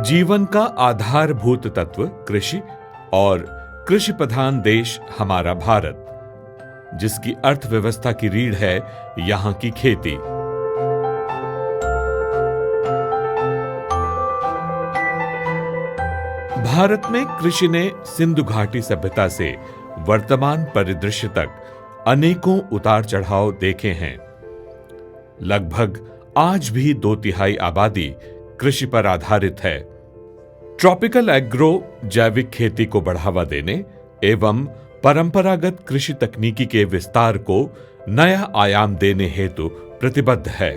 जीवन का आधारभूत तत्व कृषि और कृषि प्रधान देश हमारा भारत, जिसकी अर्थव्यवस्था की रीढ़ है यहां की खेती। भारत में कृषि ने सिंधु घाटी सभ्यता से वर्तमान परिदृश्य तक अनेकों उतार चढ़ाव देखे हैं। लगभग आज भी 2/3 आबादी कृषि पर आधारित है। ट्रॉपिकल एग्रो जैविक खेती को बढ़ावा देने एवं परंपरागत कृषि तकनीकी के विस्तार को नया आयाम देने हेतु प्रतिबद्ध है।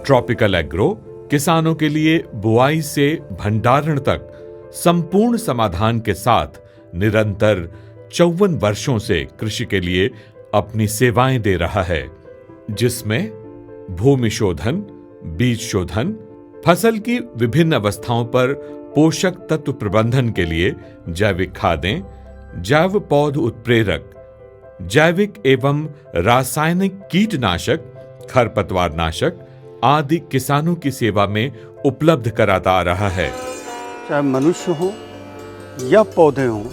ट्रॉपिकल एग्रो किसानों के लिए बुआई से भंडारण तक संपूर्ण समाधान के साथ निरंतर 54 वर्षों से कृषि के लिए अपनी सेवाएं दे रहा है, जिसमें भूमि शोधन, बीज शोधन, फसल की विभिन्न अवस्थाओं पर पोषक तत्व प्रबंधन के लिए जैविक खादें, जैव पौध उत्प्रेरक, जैविक एवं रासायनिक कीटनाशक, खरपतवारनाशक आदि किसानों की सेवा में उपलब्ध कराता आ रहा है। चाहे मनुष्य हो या पौधे हों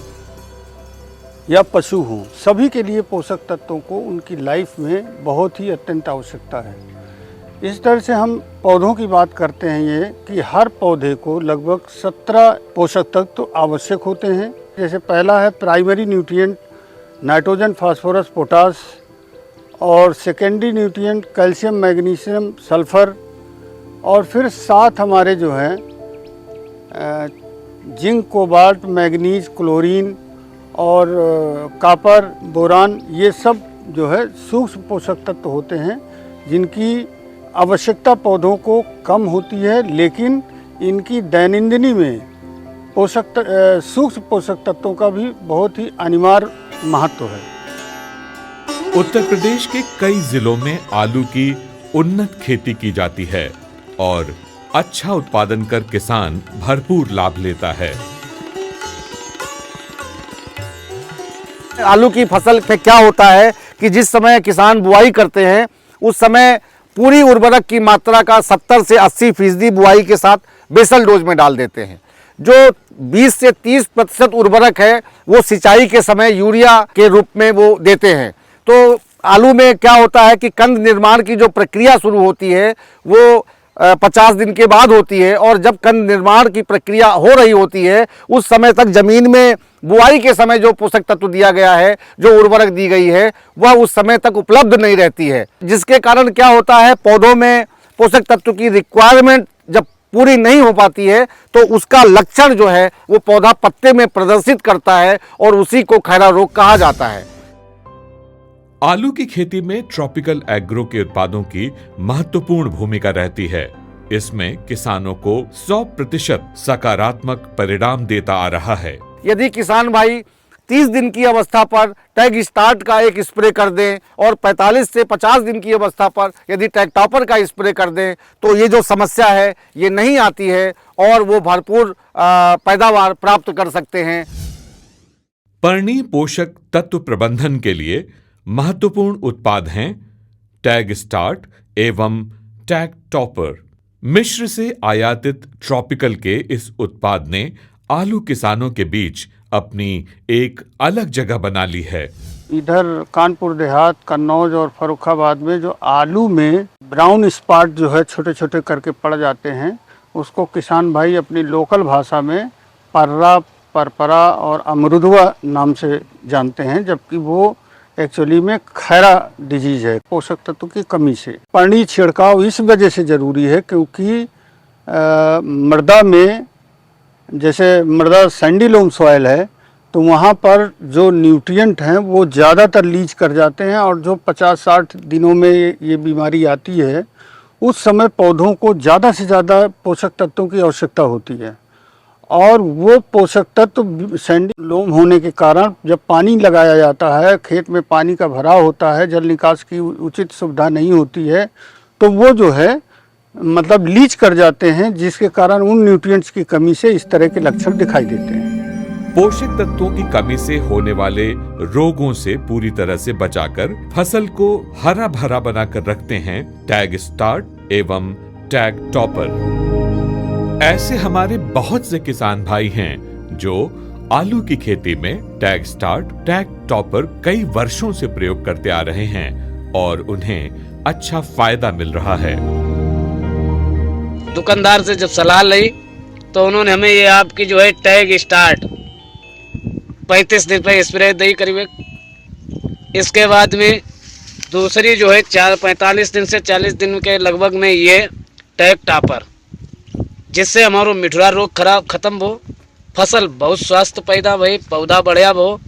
या पशु हों, सभी के लिए पोषक तत्वों को उनकी लाइफ में बहुत ही अत्यंत आवश्यकता है। इस तरह से हम पौधों की बात करते हैं ये कि हर पौधे को लगभग 17 पोषक तत्व आवश्यक होते हैं। जैसे पहला है primary nutrient nitrogen, phosphorus, potash, और secondary nutrient calcium, magnesium, sulphur, और फिर 7 हमारे जो है जिंक, कोबाल्ट, मैग्नीज, क्लोरीन और कॉपर, बोरान, ये सब जो है सूक्ष्म पोषक तत्व होते हैं जिनकी आवश्यकता पौधों को कम होती है, लेकिन इनकी दैनंदिनी में सूक्ष्म पोषक तत्वों का भी बहुत ही अनिवार्य महत्व है। उत्तर प्रदेश के कई जिलों में आलू की उन्नत खेती की जाती है और अच्छा उत्पादन कर किसान भरपूर लाभ लेता है। आलू की फसल पे क्या होता है कि जिस समय किसान बुआई करते हैं उस समय पूरी उर्वरक की मात्रा का 70 से 80% बुआई के साथ बेसल डोज में डाल देते हैं। जो 20 से 30% उर्वरक है वो सिंचाई के समय यूरिया के रूप में वो देते हैं। तो आलू में क्या होता है कि कंद निर्माण की जो प्रक्रिया शुरू होती है वो 50 दिन के बाद होती है, और जब कंद निर्माण की प्रक्रिया हो रही होती है उस समय तक जमीन में बुआई के समय जो पोषक तत्व दिया गया है, जो उर्वरक दी गई है, वह उस समय तक उपलब्ध नहीं रहती है, जिसके कारण क्या होता है पौधों में पोषक तत्व की रिक्वायरमेंट जब पूरी नहीं हो पाती है तो उसका लक्षण जो है वो पौधा पत्ते में प्रदर्शित करता है और उसी को खैरा रोग कहा जाता है। आलू की खेती में ट्रॉपिकल एग्रो के उत्पादों की महत्वपूर्ण भूमिका रहती है। इसमें किसानों को 100% सकारात्मक परिणाम देता आ रहा है। यदि किसान भाई 30 दिन की अवस्था पर टैग स्टार्ट का एक स्प्रे कर दें और 45 से 50 दिन की अवस्था पर यदि टैग टॉपर का स्प्रे कर दें तो ये जो समस्या है ये नहीं आती है और वो भरपूर पैदावार प्राप्त कर सकते हैं। पर्णी पोषक तत्व प्रबंधन के लिए महत्वपूर्ण उत्पाद हैं टैग स्टार्ट एवं टैग टॉपर। मिस्र से आयातित ट्रॉपिकल के इस उत्पाद ने आलू किसानों के बीच अपनी एक अलग जगह बना ली है। इधर कानपुर देहात, कन्नौज और फर्रुखाबाद में जो आलू में ब्राउन स्पॉट जो है छोटे छोटे करके पड़ जाते हैं, उसको किसान भाई अपनी लोकल भाषा में पर्रा, परपरा और अमरुदवा नाम से जानते हैं, जबकि वो एक्चुअली में खैरा डिजीज है पोषक तत्व की कमी से। पर्णी छिड़काव इस वजह से ज़रूरी है क्योंकि मृदा में, जैसे मृदा सैंडी लोम सॉइल है तो वहाँ पर जो न्यूट्रिएंट हैं वो ज़्यादातर लीच कर जाते हैं, और जो 50-60 दिनों में ये बीमारी आती है उस समय पौधों को ज़्यादा से ज़्यादा पोषक तत्वों की आवश्यकता होती है, और वो पोषक तत्व सैंडी लोम होने के कारण जब पानी लगाया जाता है, खेत में पानी का भराव होता है, जल निकास की उचित सुविधा नहीं होती है, तो वो जो है मतलब लीच कर जाते हैं, जिसके कारण उन न्यूट्रिएंट्स की कमी से इस तरह के लक्षण दिखाई देते हैं। पोषक तत्वों की कमी से होने वाले रोगों से पूरी तरह से बचाकर फसल को हरा भरा बनाकर रखते हैं टैग स्टार्ट एवं टैग टॉपर। ऐसे हमारे बहुत से किसान भाई हैं जो आलू की खेती में टैग स्टार्ट, टैग टॉपर कई वर्षों से प्रयोग करते आ रहे हैं और उन्हें अच्छा फायदा मिल रहा है। दुकानदार से जब सलाह ली तो उन्होंने हमें ये आपकी जो है टैग स्टार्ट 35 दिन पे स्प्रे दी करीब। इसके बाद में दूसरी जो है 45 दिन से 40 दिन के लगभग में ये टैग टॉपर, जिससे हमारा मिठुरा रोग खत्म हो, फसल बहुत स्वस्थ पैदा भई, पौधा बढ़िया हो।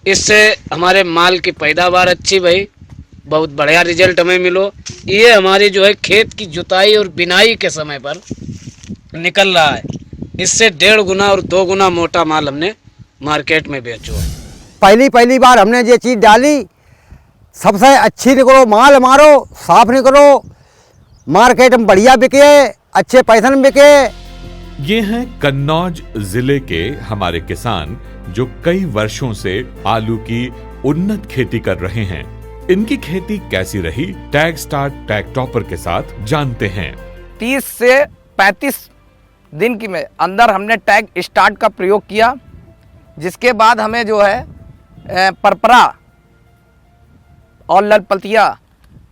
इससे हमारे माल की पैदावार अच्छी भई, बहुत बढ़िया रिजल्ट हमें मिलो। ये हमारी जो है खेत की जुताई और बिनाई के समय पर निकल रहा है। इससे 1.5 गुना और 2 गुना मोटा माल हमने मार्केट में बेचो। पहली बार हमने ये चीज़ डाली, सबसे अच्छी निकलो, माल मारो साफ निकलो, मार्केट में बढ़िया बिके, अच्छे पैसे में बिके। ये हैं कन्नौज जिले के हमारे किसान जो कई वर्षों से आलू की उन्नत खेती कर रहे हैं। इनकी खेती कैसी रही, टैग स्टार्ट, टैग टॉपर के साथ जानते हैं। 30 से 35 दिन की में अंदर हमने टैग स्टार्ट का प्रयोग किया, जिसके बाद हमें जो है परपरा और ललपतिया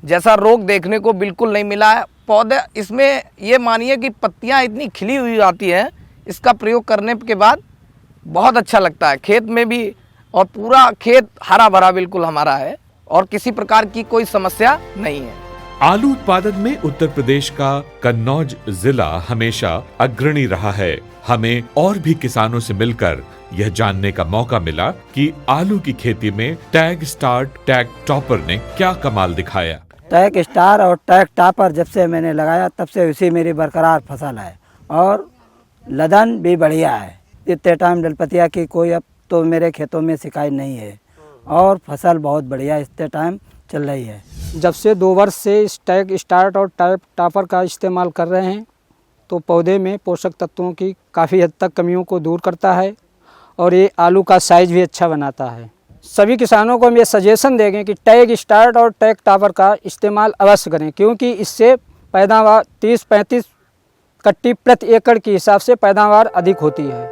जैसा रोग देखने को बिल्कुल नहीं मिला है। पौधे इसमें ये मानिए कि पत्तियां इतनी खिली हुई आती हैं, इसका प्रयोग करने के बाद बहुत अच्छा लगता है खेत में भी, और पूरा खेत हरा भरा बिल्कुल हमारा है और किसी प्रकार की कोई समस्या नहीं है। आलू उत्पादन में उत्तर प्रदेश का कन्नौज जिला हमेशा अग्रणी रहा है। हमें और भी किसानों से मिलकर यह जानने का मौका मिला कि आलू की खेती में टैग स्टार्ट, टैग टॉपर ने क्या कमाल दिखाया। टैग स्टार और टैग टॉपर जब से मैंने लगाया तब से उसी मेरी बरकरार फसल है और लदन भी बढ़िया है। इतने टाइम ललपतिया की कोई अब तो मेरे खेतों में शिकायत नहीं है और फसल बहुत बढ़िया इतने टाइम चल रही है। जब से 2 वर्ष से इस टैग स्टार्ट और टैग टॉपर का इस्तेमाल कर रहे हैं तो पौधे में पोषक तत्वों की काफ़ी हद तक कमियों को दूर करता है और ये आलू का साइज भी अच्छा बनाता है। सभी किसानों को हम ये सजेशन देंगे कि टैग स्टार्ट और टैग टॉपर का इस्तेमाल अवश्य करें, क्योंकि इससे पैदावार 30-35 कट्टी प्रति एकड़ के हिसाब से पैदावार अधिक होती है।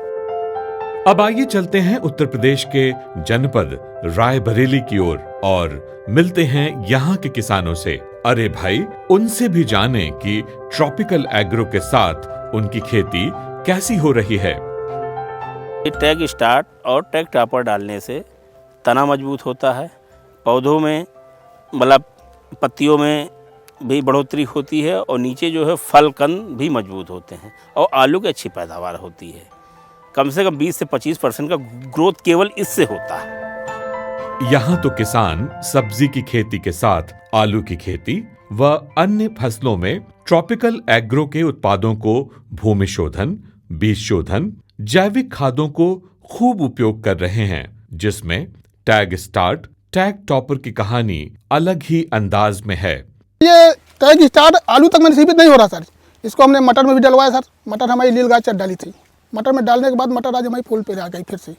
अब आइए चलते हैं उत्तर प्रदेश के जनपद रायबरेली की ओर और मिलते हैं यहाँ के किसानों से। अरे भाई, उनसे भी जानें कि ट्रॉपिकल एग्रो के साथ उनकी खेती कैसी हो रही है। टैग स्टार्ट और टैग टॉपर डालने से तना मजबूत होता है, पौधों में मतलब पत्तियों में भी बढ़ोतरी होती है और नीचे जो है फल कंद भी मजबूत होते हैं और आलू की अच्छी पैदावार होती है। कम से कम 20 से 25% का ग्रोथ केवल इससे होता है। यहाँ तो किसान सब्जी की खेती के साथ आलू की खेती व अन्य फसलों में ट्रॉपिकल एग्रो के उत्पादों को भूमि शोधन, बीज शोधन, जैविक खादों को खूब उपयोग कर रहे हैं, जिसमें टैग स्टार्ट, टैग टॉपर की कहानी अलग ही अंदाज में है। ये टैग स्टार्ट आलू तक में सीमित नहीं हो रहा सर, इसको हमने मटर में भी डलवाया सर। मटर हमारी नीलगाय चट डाली थी, मटर में डालने के बाद मटर आज हमारी फूल पे आ गई फिर से।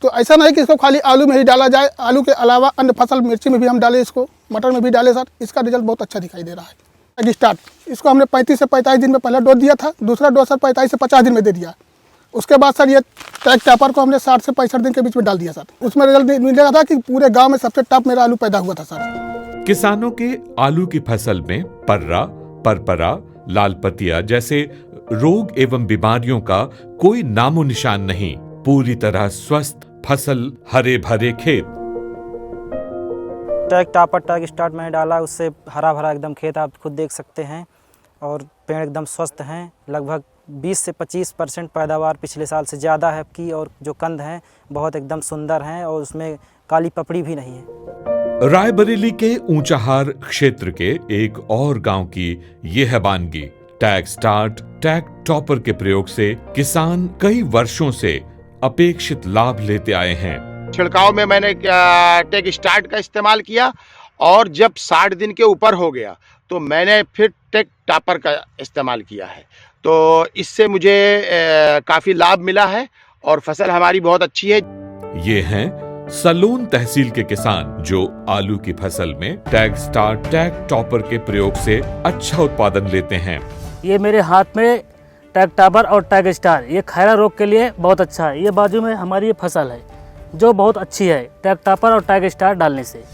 तो ऐसा नहीं कि इसको खाली आलू में ही डाला जाए, आलू के अलावा अन्य फसल मिर्ची में भी हम डालें, इसको मटर में भी डालें सर। इसका रिजल्ट बहुत अच्छा दिखाई दे रहा है। टैग स्टार्ट इसको हमने 35 से 45 दिन में पहला डोज दिया था, दूसरा डोज सर 45 से 50 दिन में दे दिया। उसके बाद सर ये टैग टॉपर को हमने 60 से 65 दिन के बीच में डाल दिया सर। उसमें रिजल्ट मिलेगा था कि पूरे गांव में सबसे टॉप मेरा आलू पैदा हुआ था सर। किसानों के आलू की फसल में पर्रा, परपरा, लाल पतिया जैसे रोग एवं बीमारियों का कोई नामो निशान नहीं। पूरी तरह स्वस्थ फसल, हरे भरे खेत। टैग टॉपर टैग स्टार्ट मैंने डाला, उससे हरा भरा एकदम खेत आप खुद देख सकते हैं और पेड़ एकदम स्वस्थ हैं। लगभग 20 से 25% पैदावार पिछले साल से ज़्यादा है की, और जो कंद हैं बहुत एकदम सुंदर हैं और उसमें काली पपड़ी भी नहीं है। रायबरेली के ऊंचाहार क्षेत्र के एक और गांव की ये है वानगी। टैग स्टार्ट, टैग टॉपर के प्रयोग से किसान कई वर्षों से अपेक्षित लाभ लेते आए हैं। छिड़काव में मैंने टैग स्टार्ट का इस्तेमाल किया और जब 60 दिन के ऊपर हो गया तो मैंने फिर टैग टॉपर का इस्तेमाल किया है। तो इससे मुझे काफ़ी लाभ मिला है और फसल हमारी बहुत अच्छी है। ये हैं सलून तहसील के किसान जो आलू की फसल में टैग स्टार्ट टैग टॉपर के प्रयोग से अच्छा उत्पादन लेते हैं। ये मेरे हाथ में टैग टॉपर और टैग स्टार, ये खैरा रोग के लिए बहुत अच्छा है। ये बाजू में हमारी ये फसल है जो बहुत अच्छी है टैग टॉपर और टैग स्टार डालने से।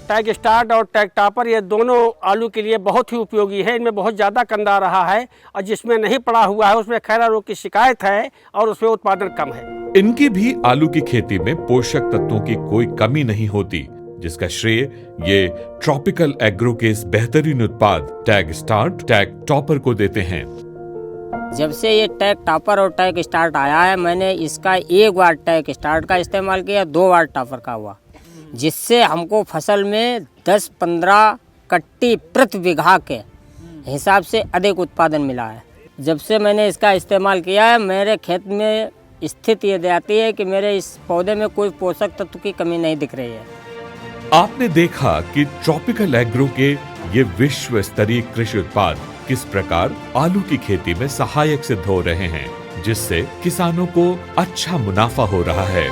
टैग स्टार्ट और टैग टॉपर ये दोनों आलू के लिए बहुत ही उपयोगी है। इनमें बहुत ज़्यादा कंद आ रहा है और जिसमें नहीं पड़ा हुआ है उसमें खैरा रोग की शिकायत है और उसमें उत्पादन कम है। इनकी भी आलू की खेती में पोषक तत्वों की कोई कमी नहीं होती, जिसका श्रेय ये ट्रॉपिकल एग्रो के इस बेहतरीन उत्पाद टैग स्टार्ट टैग टॉपर को देते हैं। जब से ये टैग टॉपर और टैग स्टार्ट आया है, मैंने इसका 1 बार टैग स्टार्ट का इस्तेमाल किया, 2 बार टॉपर का हुआ, जिससे हमको फसल में 10-15 कट्टी प्रति बीघा के हिसाब से अधिक उत्पादन मिला है। जब से मैंने इसका इस्तेमाल किया है, मेरे खेत में स्थिति ये आती है कि मेरे इस पौधे में कोई पोषक तत्व की कमी नहीं दिख रही है। आपने देखा कि ट्रॉपिकल एग्रो के ये विश्व स्तरीय कृषि उत्पाद किस प्रकार आलू की खेती में सहायक सिद्ध हो रहे हैं, जिससे किसानों को अच्छा मुनाफा हो रहा है।